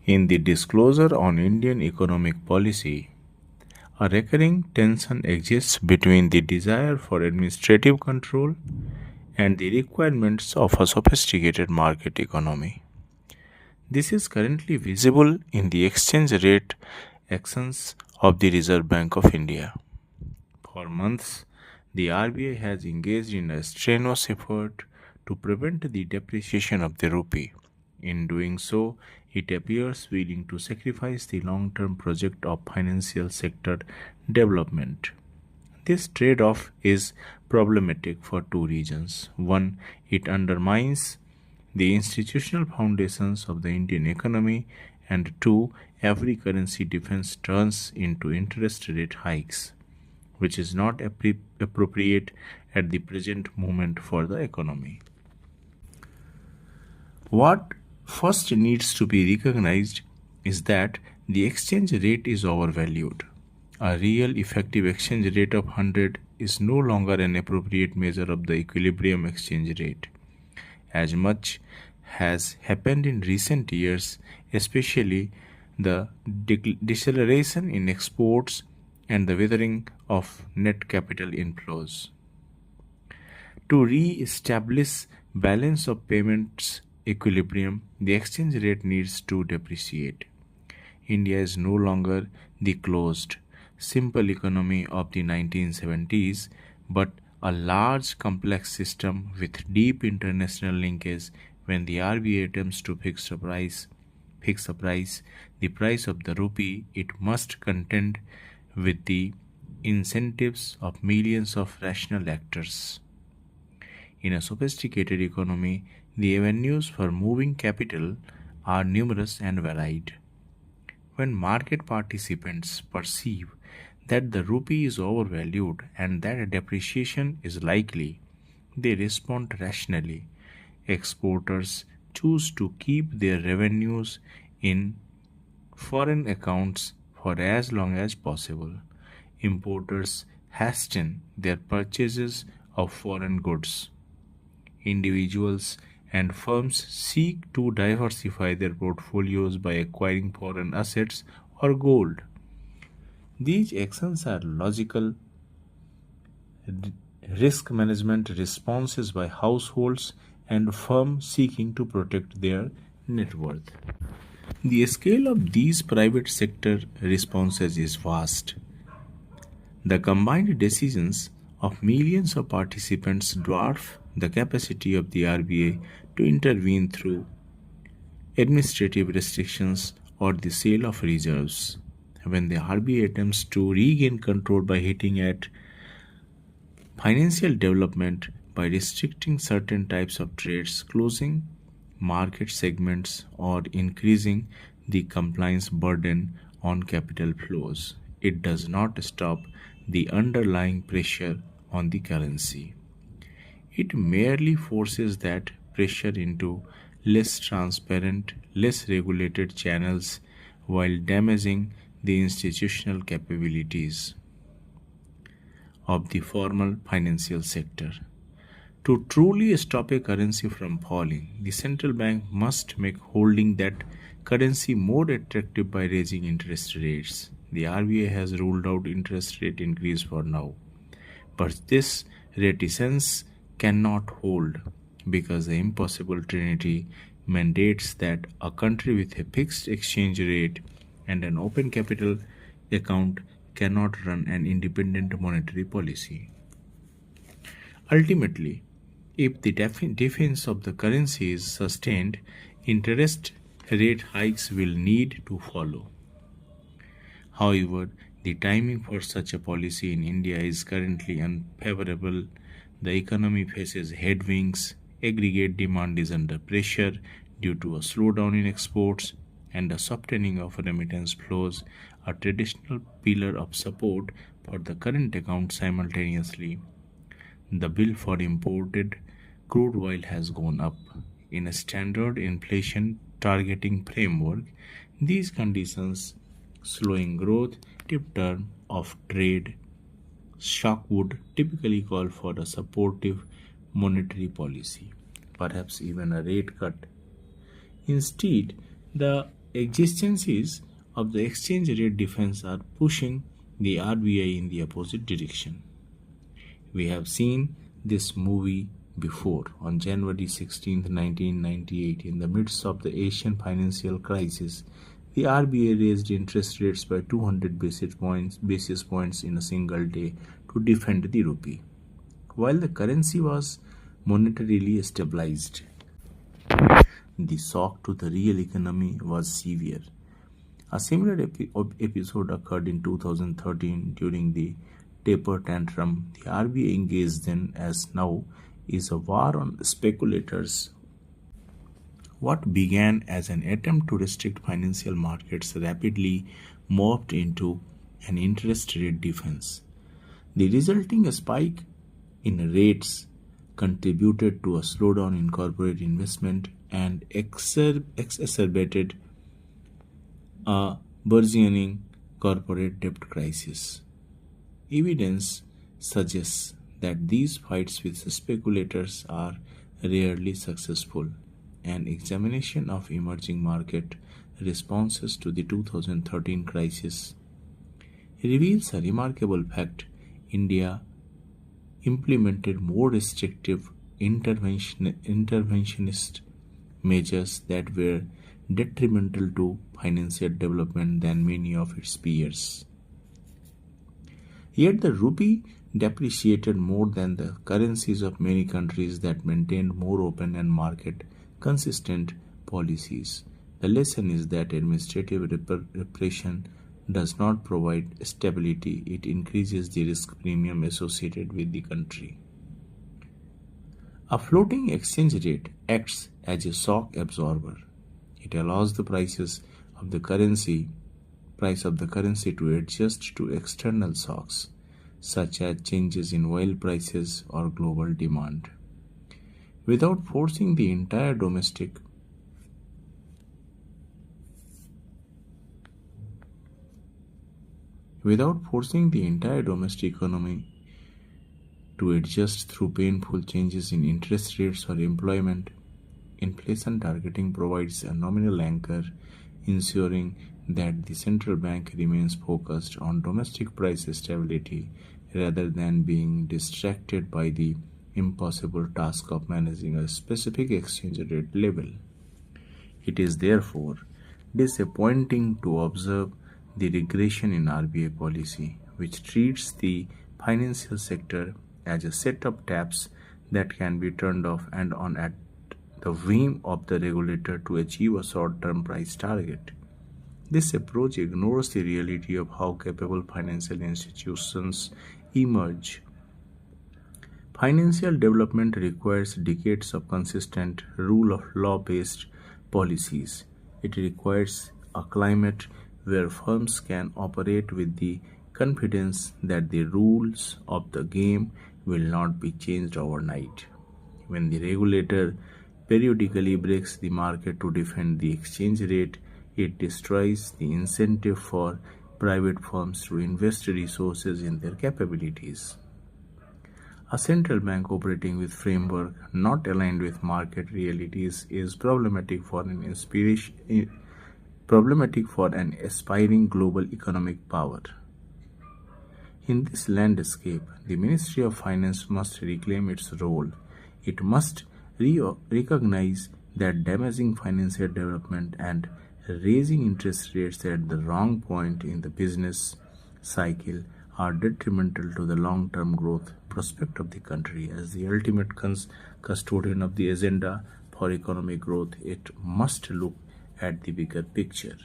In the disclosure on Indian economic policy, a recurring tension exists between the desire for administrative control and the requirements of a sophisticated market economy. This is currently visible in the exchange rate actions of the Reserve Bank of India. For months, the RBI has engaged in a strenuous effort to prevent the depreciation of the rupee. In doing so, it appears willing to sacrifice the long term project of financial sector development. This trade off is problematic for two reasons. One, it undermines the institutional foundations of the Indian economy, and two, every currency defense turns into interest rate hikes, which is not appropriate at the present moment for the economy. What first needs to be recognized is that the exchange rate is overvalued. A real effective exchange rate of 100 is no longer an appropriate measure of the equilibrium exchange rate. As much has happened in recent years, especially the deceleration in exports and the withering of net capital inflows. To re-establish balance of payments equilibrium, the exchange rate needs to depreciate. India is no longer the closed, simple economy of the 1970s, but a large, complex system with deep international linkage. When the RBI attempts to fix a price, the price of the rupee, it must contend with the incentives of millions of rational actors. In a sophisticated economy, the avenues for moving capital are numerous and varied. When market participants perceive that the rupee is overvalued and that a depreciation is likely, they respond rationally. Exporters choose to keep their revenues in foreign accounts for as long as possible. Importers hasten their purchases of foreign goods. Individuals and firms seek to diversify their portfolios by acquiring foreign assets or gold. These actions are logical risk management responses by households and firms seeking to protect their net worth. The scale of these private sector responses is vast. The combined decisions of millions of participants dwarf the capacity of the RBI to intervene through administrative restrictions or the sale of reserves. When the RBI attempts to regain control by hitting at financial development by restricting certain types of trades, closing market segments, or increasing the compliance burden on capital flows, it does not stop the underlying pressure on the currency. It merely forces that pressure into less transparent, less regulated channels while damaging the institutional capabilities of the formal financial sector. To truly stop a currency from falling, the central bank must make holding that currency more attractive by raising interest rates. The RBI has ruled out interest rate increase for now, but this reticence cannot hold because the impossible trinity mandates that a country with a fixed exchange rate and an open capital account cannot run an independent monetary policy. Ultimately, if the defense of the currency is sustained, interest rate hikes will need to follow. However, the timing for such a policy in India is currently unfavorable. The economy faces headwinds, aggregate demand is under pressure due to a slowdown in exports and a softening of remittance flows, a traditional pillar of support for the current account simultaneously. The bill for imported crude oil has gone up. In a standard inflation targeting framework, these conditions, slowing growth, tip term of trade shock would typically call for a supportive monetary policy, perhaps even a rate cut. Instead, the Exigencies of the exchange rate defense are pushing the RBI in the opposite direction. We have seen this movie before. On January 16, 1998, in the midst of the Asian financial crisis, the RBI raised interest rates by 200 basis points in a single day to defend the rupee. While the currency was monetarily stabilized, the shock to the real economy was severe. A similar episode occurred in 2013 during the taper tantrum. The RBI engaged then, as now, is a war on speculators. What began as an attempt to restrict financial markets rapidly morphed into an interest rate defense. The resulting spike in rates contributed to a slowdown in corporate investment and exacerbated a burgeoning corporate debt crisis. Evidence suggests that these fights with speculators are rarely successful. An examination of emerging market responses to the 2013 crisis reveals a remarkable fact. India implemented more restrictive interventionist measures that were detrimental to financial development than many of its peers. Yet the rupee depreciated more than the currencies of many countries that maintained more open and market consistent policies. The lesson is that administrative repression does not provide stability, it increases the risk premium associated with the country. A floating exchange rate acts as a shock absorber. It allows the price of the currency to adjust to external shocks, such as changes in oil prices or global demand, without forcing the entire domestic economy to adjust through painful changes in interest rates or employment. Inflation targeting provides a nominal anchor, ensuring that the central bank remains focused on domestic price stability rather than being distracted by the impossible task of managing a specific exchange rate level. It is therefore disappointing to observe the regression in RBI policy, which treats the financial sector as a set of taps that can be turned off and on at the whim of the regulator to achieve a short-term price target. This approach ignores the reality of how capable financial institutions emerge. Financial development requires decades of consistent rule of law based policies. It requires a climate where firms can operate with the confidence that the rules of the game will not be changed overnight. When the regulator periodically breaks the market to defend the exchange rate, it destroys the incentive for private firms to invest resources in their capabilities. A central bank operating with framework not aligned with market realities is problematic for an aspiring global economic power. In this landscape, the Ministry of Finance must reclaim its role. It must recognize that damaging financial development and raising interest rates at the wrong point in the business cycle are detrimental to the long-term growth prospect of the country. As the ultimate custodian of the agenda for economic growth, it must look at the bigger picture.